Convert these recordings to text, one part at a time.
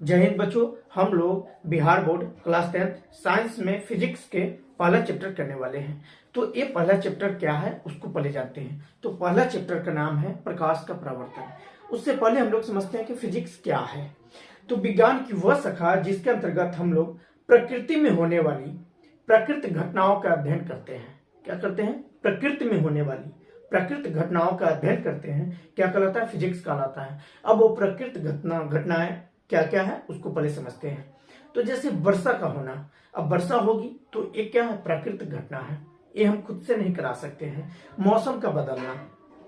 जय हिंद बच्चों। हम लोग बिहार बोर्ड क्लास 10 साइंस में फिजिक्स के पहला चैप्टर करने वाले हैं। तो ये पहला चैप्टर क्या है उसको पहले जानते हैं। तो पहला चैप्टर का नाम है प्रकाश का परावर्तन। उससे पहले हम लोग समझते हैं कि फिजिक्स क्या है। तो विज्ञान की वह शाखा जिसके अंतर्गत हम लोग प्रकृति में होने वाली प्राकृतिक घटनाओं का अध्ययन करते हैं। क्या करते हैं? प्रकृति में होने वाली प्राकृतिक घटनाओं का अध्ययन करते हैं। क्या कहलाता है? फिजिक्स कहलाता है। अब वो प्राकृतिक घटनाएं क्या क्या है उसको पहले समझते हैं। तो जैसे वर्षा का होना, अब वर्षा होगी तो ये क्या है? प्राकृतिक घटना है। ये हम खुद से नहीं करा सकते हैं। मौसम का बदलना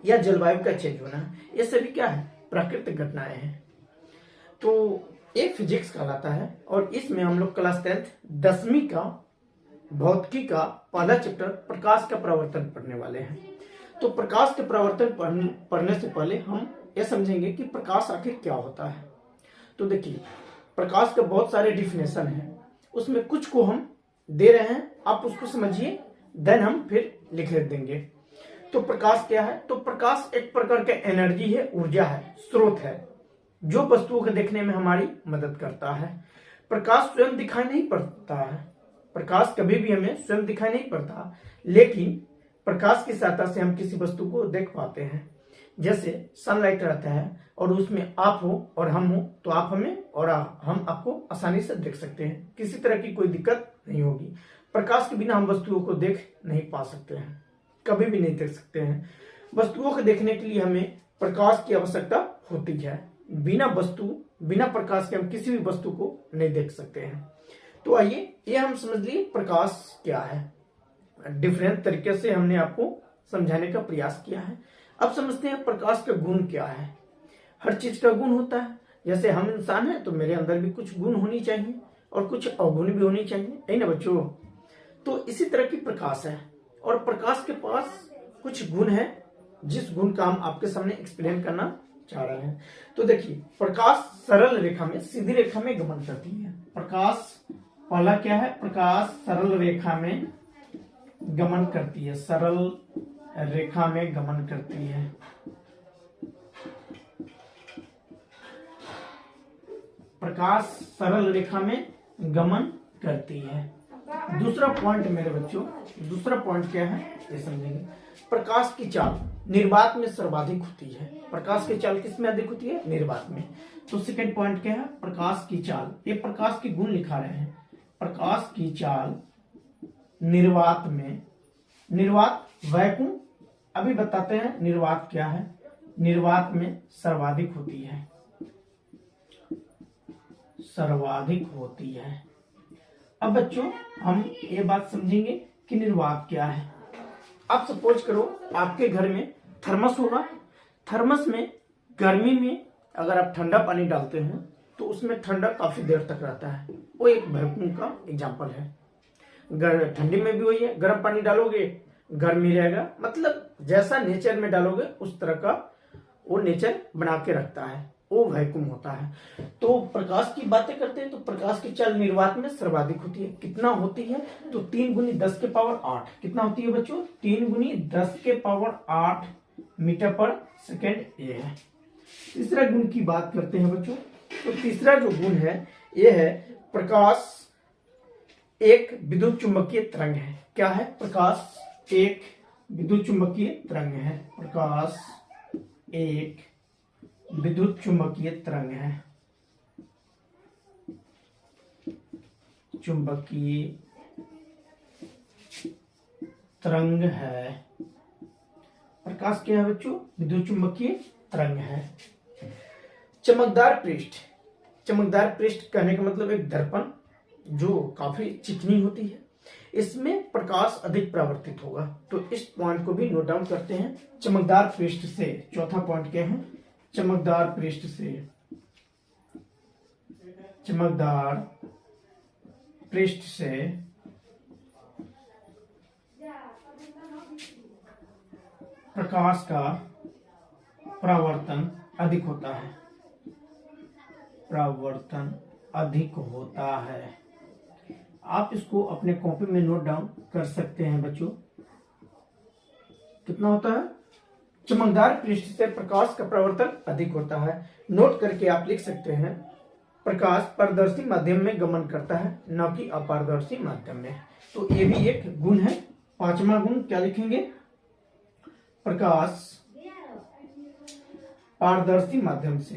या जलवायु का चेंज होना, ये सभी क्या है? प्राकृतिक घटनाएं हैं। तो ये फिजिक्स कहलाता है। और इसमें हम लोग क्लास 10 10वीं का भौतिकी का पहला चैप्टर प्रकाश का परावर्तन पढ़ने वाले हैं। तो प्रकाश के परावर्तन पढ़ने से पहले हम ये समझेंगे कि प्रकाश आखिर क्या होता है। तो देखिए, प्रकाश के बहुत सारे डिफिनेशन हैं, उसमें कुछ को हम दे रहे हैं, आप उसको समझिए, देन हम फिर लिख देंगे। तो प्रकाश क्या है? तो प्रकाश एक प्रकार का एनर्जी है, ऊर्जा है, स्रोत है, जो वस्तुओं को देखने में हमारी मदद करता है। प्रकाश स्वयं दिखाई नहीं पड़ता है, प्रकाश कभी भी हमें स्वयं दिखाई नहीं पड़ता, लेकिन प्रकाश की सहायता से हम किसी वस्तु को देख पाते हैं। जैसे सनलाइट रहता है और उसमें आप हो और हम हो, तो आप हमें और हम आपको आसानी से देख सकते हैं, किसी तरह की कोई दिक्कत नहीं होगी। प्रकाश के बिना हम वस्तुओं को देख नहीं पा सकते हैं, कभी भी नहीं देख सकते हैं। वस्तुओं को देखने के लिए हमें प्रकाश की आवश्यकता होती है। बिना प्रकाश के हम किसी भी वस्तु को नहीं देख सकते हैं। तो आइए ये हम समझ लिए प्रकाश क्या है। डिफरेंट तरीके से हमने आपको समझाने का प्रयास किया है। अब समझते हैं प्रकाश का गुण क्या है। हर चीज का गुण होता है। जैसे हम इंसान हैं तो मेरे अंदर भी कुछ गुण होनी चाहिए और कुछ अवगुण भी होनी चाहिए, है ना बच्चों? तो इसी तरह की प्रकाश है और प्रकाश के पास कुछ गुण है, जिस गुण का हम आपके सामने एक्सप्लेन करना चाह रहे हैं। तो देखिए, प्रकाश सरल रेखा में, सीधी रेखा में गमन करती है। प्रकाश पहला क्या है? प्रकाश सरल रेखा में गमन करती है, सरल रेखा में गमन करती है। प्रकाश सरल रेखा में गमन करती है। दूसरा पॉइंट मेरे बच्चों, दूसरा पॉइंट क्या है ये समझेंगे। प्रकाश की चाल निर्वात में सर्वाधिक होती है। प्रकाश की चाल किस में अधिक होती है? निर्वात में। तो सेकंड पॉइंट क्या है? प्रकाश की चाल। ये प्रकाश के गुण लिखा रहे हैं। प्रकाश की चाल निर्वात में, निर्वात वैक्यूम, अभी बताते हैं निर्वात क्या है। निर्वात में सर्वाधिक होती है, सर्वाधिक होती है। अब बच्चों हम ये बात समझेंगे कि निर्वात क्या है। अब सपोज करो आपके घर में थर्मस होगा। थर्मस में गर्मी में अगर आप ठंडा पानी डालते हैं तो उसमें ठंडा काफी देर तक रहता है। वो एक वैक्यूम का एग्जांपल है। ठंडी में भी वही है, गर्म पानी डालोगे गर्मी रहेगा, मतलब जैसा नेचर में डालोगे उस तरह का वो नेचर बना के रखता है, वो वैक्यूम होता है। तो प्रकाश की बातें करते हैं तो प्रकाश की चाल निर्वात में सर्वाधिक होती है। कितना होती है? तो 3 × 10⁸। कितना होती है बच्चों? 3 × 10⁸ मीटर पर सेकेंड ये है। तीसरा गुण की बात करते हैं बच्चों। तो तीसरा जो गुण है ये है प्रकाश एक विद्युत चुंबकीय तरंग है। क्या है? प्रकाश एक विद्युत चुंबकीय तरंग है। प्रकाश एक विद्युत चुंबकीय तरंग है। चुंबकीय तरंग है। प्रकाश क्या है बच्चों? विद्युत चुंबकीय तरंग है। चमकदार पृष्ठ। चमकदार पृष्ठ कहने का मतलब एक दर्पण जो काफी चिकनी होती है, इसमें प्रकाश अधिक परावर्तित होगा। तो इस पॉइंट को भी नोट डाउन करते हैं। चमकदार पृष्ठ से, चौथा पॉइंट क्या है? चमकदार पृष्ठ से, चमकदार पृष्ठ से प्रकाश का परावर्तन अधिक होता है। परावर्तन अधिक होता है। आप इसको अपने कॉपी में नोट डाउन कर सकते हैं बच्चों। कितना होता है? चमकदार पृष्ठ से प्रकाश का परावर्तन अधिक होता है। नोट करके आप लिख सकते हैं प्रकाश पारदर्शी माध्यम में गमन करता है, न कि अपारदर्शी माध्यम में। तो ये भी एक गुण है। पांचवा गुण क्या लिखेंगे? प्रकाश पारदर्शी माध्यम से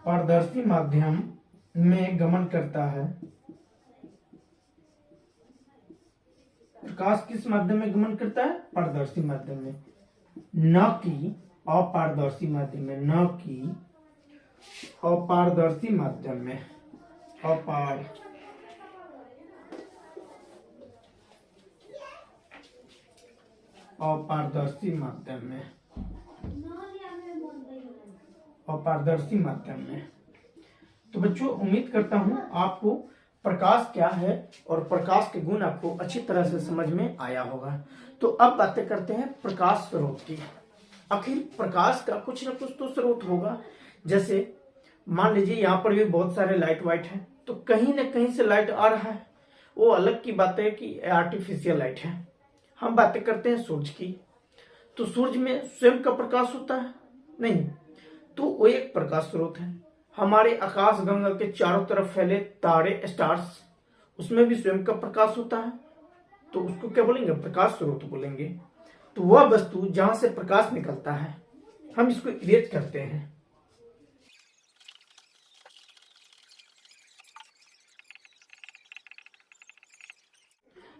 पारदर्शी माध्यम में गमन करता है। प्रकाश किस माध्यम में गमन करता है? पारदर्शी माध्यम में, न कि अपारदर्शी माध्यम में, न कि अपारदर्शी माध्यम में। अपारदर्शी माध्यम में, अपारदर्शी माध्यम में। तो बच्चों उम्मीद करता हूं आपको प्रकाश क्या है और प्रकाश के गुण आपको अच्छी तरह से समझ में आया होगा। तो अब बातें करते हैं प्रकाश स्रोत की। आखिर प्रकाश का कुछ न कुछ तो स्रोत होगा। जैसे मान लीजिए यहाँ पर भी बहुत सारे लाइट वाइट है, तो कहीं न कहीं से लाइट आ रहा है, वो अलग की बात है कि आर्टिफिशियल लाइट है। हम बातें करते हैं सूरज की, तो सूरज में स्वयं का प्रकाश होता है नहीं, तो वो एक प्रकाश स्रोत है। हमारे आकाश गंगा के चारों तरफ फैले तारे स्टार्स, उसमें भी स्वयं का प्रकाश होता है, तो उसको क्या बोलेंगे? प्रकाश स्रोत बोलेंगे। तो वह वस्तु जहां से प्रकाश निकलता है, हम इसको इरेज करते हैं।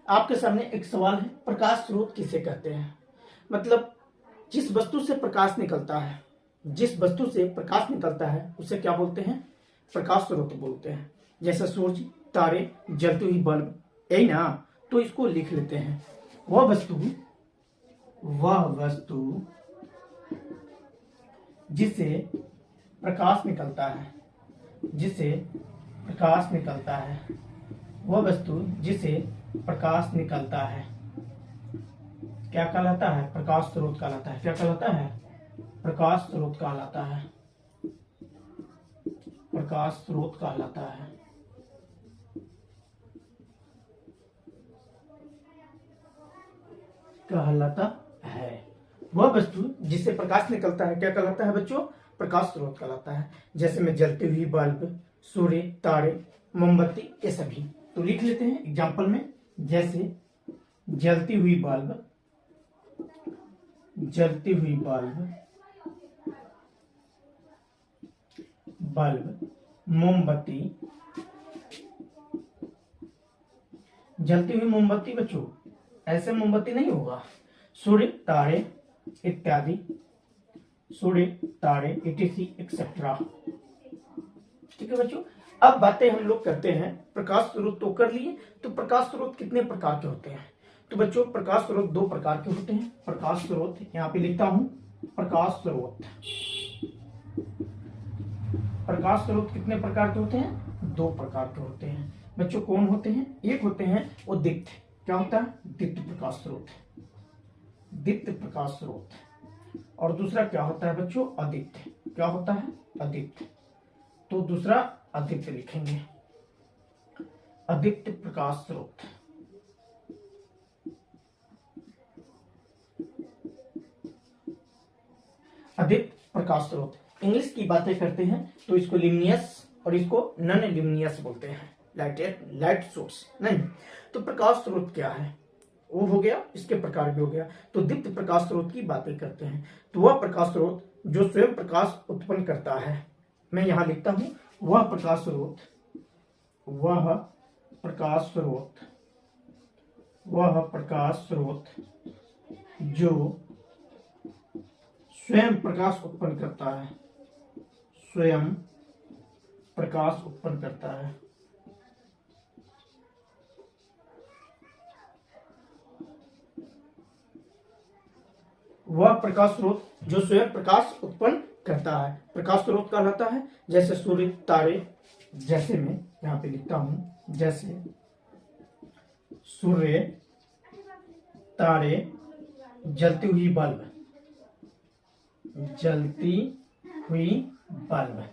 आपके सामने एक सवाल है, प्रकाश स्रोत किसे कहते हैं? मतलब जिस वस्तु से प्रकाश निकलता है, जिस वस्तु से प्रकाश निकलता है उसे क्या बोलते हैं? प्रकाश स्रोत बोलते हैं। जैसे सूरज, तारे, जलती हुई बल्ब, यही ना। तो इसको लिख लेते हैं। वह वस्तु जिसे प्रकाश निकलता है, जिसे प्रकाश निकलता है, वह वस्तु जिसे प्रकाश निकलता है क्या कहलाता है? प्रकाश स्रोत कहलाता है। क्या कहलाता है? प्रकाश स्रोत कहलाता है। प्रकाश स्रोत कहलाता है। कहलाता है। वह वस्तु जिससे प्रकाश निकलता है क्या कहलाता है बच्चों? प्रकाश स्रोत कहलाता है। जैसे में जलती हुई बल्ब, सूर्य, तारे, मोमबत्ती, ये सभी। तो लिख लेते हैं एग्जाम्पल में। जैसे जलती हुई बल्ब, जलती हुई बल्ब, मोमबत्ती। जलती हुई मोमबत्ती बच्चों ऐसे मोमबत्ती नहीं होगा। सूर्य, तारे इत्यादि, सूर्य, तारे etc एक्सेट्रा। ठीक है बच्चों। अब बातें हम लोग करते हैं, प्रकाश स्रोत तो कर लिए। तो प्रकाश स्रोत कितने प्रकार के होते हैं? तो बच्चों प्रकाश स्रोत दो प्रकार के होते हैं। प्रकाश स्रोत यहाँ पे लिखता हूं, प्रकाश स्रोत। प्रकाश स्रोत कितने प्रकार के होते हैं? दो प्रकार के होते हैं बच्चों। कौन होते हैं? एक होते हैं वो दीप्त। क्या होता है? दीप्त प्रकाश स्रोत, दीप्त प्रकाश स्रोत। और दूसरा क्या होता है बच्चों? अदीप्त। क्या होता है? अदीप्त। तो दूसरा अदीप्त लिखेंगे, अदीप्त प्रकाश स्रोत। अदीप्त प्रकाश स्रोत। इंग्लिश की बातें करते हैं तो इसको लिमिनियस और इसको नॉन लिमिनियस बोलते हैं। लाइट सोर्स नहीं। तो प्रकाश स्रोत क्या है? वो हो गया, इसके प्रकार भी हो गया। तो दीप्त प्रकाश स्रोत की बातें करते हैं। तो वह प्रकाश स्रोत जो स्वयं प्रकाश उत्पन्न करता है। मैं यहां लिखता हूं, वह प्रकाश स्रोत, वह प्रकाश स्रोत, वह प्रकाश स्रोत जो स्वयं प्रकाश उत्पन्न करता है, स्वयं प्रकाश उत्पन्न करता है। वह प्रकाश स्रोत जो स्वयं प्रकाश उत्पन्न करता है प्रकाश स्रोत कहलाता है। जैसे सूर्य, तारे, जैसे मैं यहां पे लिखता हूं, जैसे सूर्य, तारे, जलती हुई बल्ब, जलती हुई बल्ब।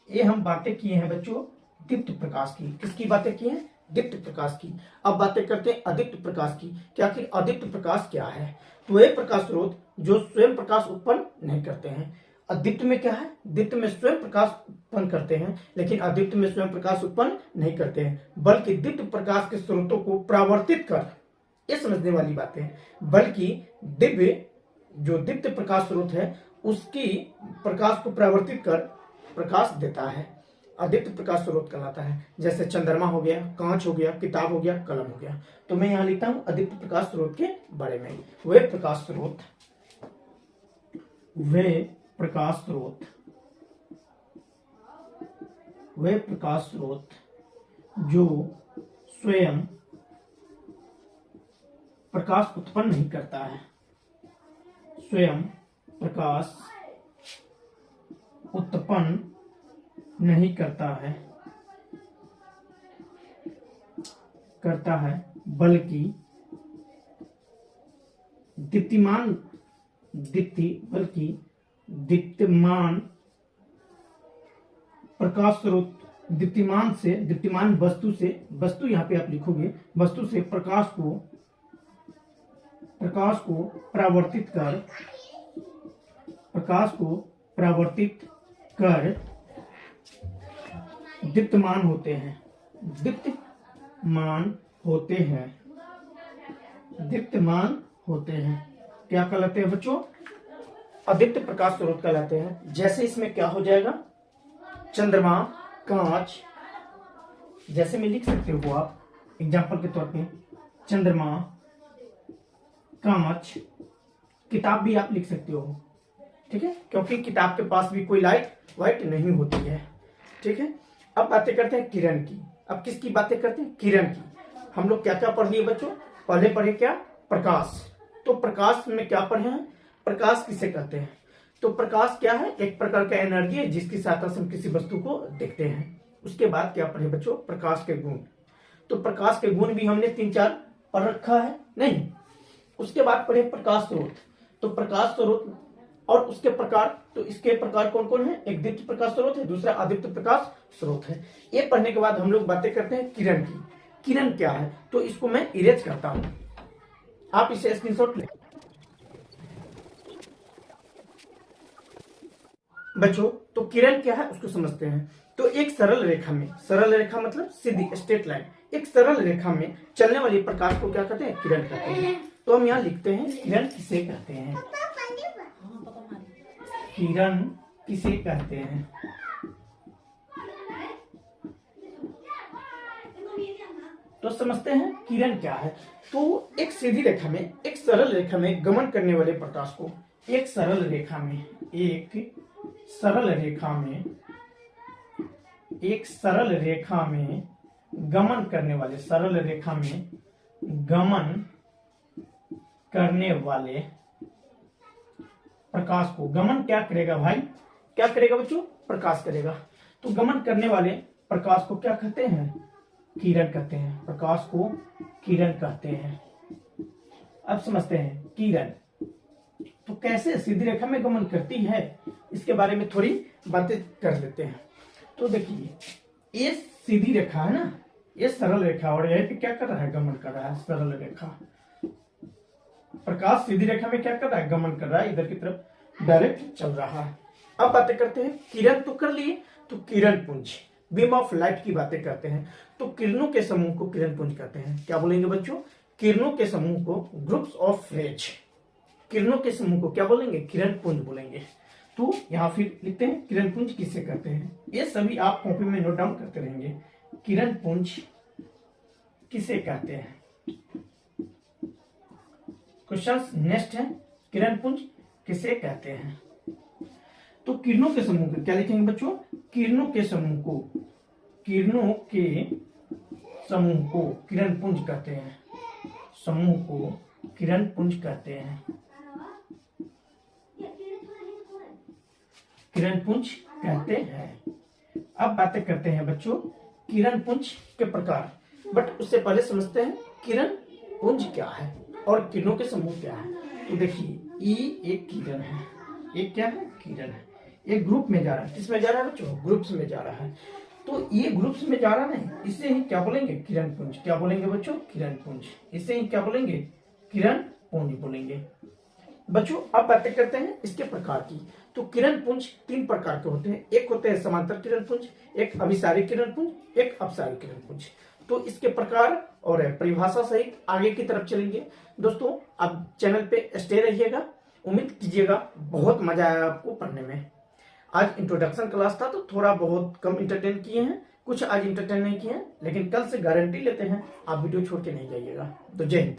ये हम बातें किए हैं बच्चों दीप्त प्रकाश की। किसकी बातें की हैं? दीप्त प्रकाश की। अब बातें करते हैं अदीप्त प्रकाश की। क्या कि अदीप्त प्रकाश क्या है? तो ये प्रकाश स्रोत जो स्वयं प्रकाश उत्पन्न नहीं करते हैं। अदीप्त में क्या है, दीप्त में स्वयं प्रकाश उत्पन्न करते हैं, लेकिन अदीप्त में स्वयं प्रकाश उत्पन्न नहीं करते हैं, बल्कि दीप्त प्रकाश के स्रोतों को परावर्तित कर, ये समझने वाली बातें हैं, बल्कि दिव्य जो दीप्त प्रकाश स्रोत है उसकी प्रकाश को परावर्तित कर प्रकाश देता है, अदीप्त प्रकाश स्रोत कहलाता है। जैसे चंद्रमा हो गया, कांच हो गया, किताब हो गया, कलम हो गया। तो मैं यहाँ लिखता हूँ अदीप्त प्रकाश स्रोत के बारे में। वे प्रकाश स्रोत जो स्वयं प्रकाश उत्पन्न नहीं करता है, स्वयं प्रकाश उत्पन्न नहीं करता है, बल्कि दीप्तिमान प्रकाश स्रोत, दीप्तिमान वस्तु यहाँ पे आप लिखोगे, वस्तु से प्रकाश को परावर्तित कर दीप्तमान होते हैं। क्या कहलाते हैं बच्चों, अदीप्त प्रकाश स्रोत कहलाते हैं। जैसे इसमें क्या हो जाएगा, चंद्रमा, कांच, जैसे में लिख सकते हो आप एग्जाम्पल के तौर पे, चंद्रमा, कांच, किताब भी आप लिख सकते हो, ठीक है, क्योंकि किताब के पास भी कोई लाइट वाइट नहीं होती है, ठीक है। अब बातें करते हैं किरण की। अब किसकी बातें करते हैं, किरण की। हम लोग क्या क्या पढ़ लिए बच्चों, पहले पढ़े क्या, प्रकाश। तो प्रकाश में क्या पढ़े हैं, प्रकाश किसे कहते हैं। तो प्रकाश क्या है, एक प्रकार का एनर्जी है जिसकी सहायता से हम किसी वस्तु को देखते हैं। उसके बाद क्या पढ़े बच्चों, प्रकाश के गुण। तो प्रकाश के गुण भी हमने 3-4 पढ़ रखा है नहीं। उसके बाद पढ़े प्रकाश स्रोत। तो प्रकाश स्रोत और उसके प्रकार, तो इसके प्रकार कौन कौन है, एक दीप्त प्रकाश स्रोत है, दूसरा अदीप्त प्रकाश स्रोत है। ये पढ़ने के बाद हम लोग बातें करते हैं किरण की। किरण क्या है, तो इसको मैं इरेज करता हूं, आप इसे स्क्रीनशॉट ले बच्चों। तो किरण क्या है उसको समझते हैं। तो एक सरल रेखा मतलब सीधी स्ट्रेट लाइन, एक सरल रेखा में चलने वाली प्रकाश को क्या कहते हैं, किरण कहते हैं। तो हम यहाँ लिखते हैं किरण किसे कहते हैं, किरण किसे कहते हैं। तो समझते हैं किरण क्या है। तो एक सीधी रेखा में, एक सरल रेखा में गमन करने वाले प्रकाश को, एक सरल रेखा में गमन करने वाले प्रकाश को, गमन क्या करेगा भाई, क्या करेगा बच्चों, प्रकाश करेगा। तो गमन करने वाले प्रकाश को क्या कहते हैं, किरण कहते हैं। प्रकाश को किरण कहते हैं। अब समझते हैं किरण तो कैसे सीधी रेखा में गमन करती है, इसके बारे में थोड़ी बातें कर लेते हैं। तो देखिए, ये सीधी रेखा है ना, ये सरल रेखा, और यह पे क्या कर रहा है, गमन कर रहा है। सरल रेखा, प्रकाश सीधी रेखा में क्या कर रहा है, गमन कर रहा है, इधर की तरफ डायरेक्ट चल रहा है। अब बातें करते हैं, किरण तो कर लिए, तो किरण पुंज, बीम ऑफ लाइट की बातें करते हैं। तो किरणों के समूह को किरण पुंज कहते हैं। क्या बोलेंगे बच्चों, किरणों के समूह को ग्रुप्स ऑफ रेज, किरणों के समूह को क्या बोलेंगे, किरण पुंज बोलेंगे। तो यहाँ फिर लिखते हैं किरण पुंज किसे कहते हैं। ये सभी आप कॉपी में नोट डाउन करते रहेंगे, किरण पुंज किसे कहते हैं। क्वेश्चन नेक्स्ट है, किरण पुंज किसे कहते हैं। तो किरणों के समूह को क्या लिखेंगे बच्चों, किरणों के समूह को किरण पुंज कहते हैं। समूह को किरण पुंज कहते हैं, किरण पुंज कहते हैं। अब बातें करते हैं बच्चों किरण पुंज के प्रकार, बट उससे पहले समझते हैं किरण पुंज क्या है और किरणों के समूह क्या है। तो देखिए, ये एक किरण है, एक क्या है, किरण है। एक ग्रुप में जा रहा है, किसमें जा रहा है बच्चों, ग्रुप्स में जा रहा है। तो ये ग्रुप्स में जा रहा है, इसे ही क्या बोलेंगे, किरण पुंज। क्या बोलेंगे बच्चों, किरण पुंज। इसे ही क्या बोलेंगे, किरण पुंज बोलेंगे। बच्चों अब बातें करते हैं इसके प्रकार की। तो किरण पुंज 3 प्रकार के होते हैं। एक होते हैं समांतर किरण पुंज, एक अभिसारी किरण पुंज, एक अपसारी किरण पुंज। तो इसके प्रकार और परिभाषा सहित आगे की तरफ चलेंगे। दोस्तों अब चैनल पे स्टे रहिएगा, उम्मीद कीजिएगा बहुत मजा आया आपको पढ़ने में। आज इंट्रोडक्शन क्लास था तो थोड़ा बहुत कम इंटरटेन किए हैं, कुछ आज इंटरटेन नहीं किए हैं, लेकिन कल से गारंटी लेते हैं आप वीडियो छोड़ के नहीं जाइएगा। तो जय हिंद।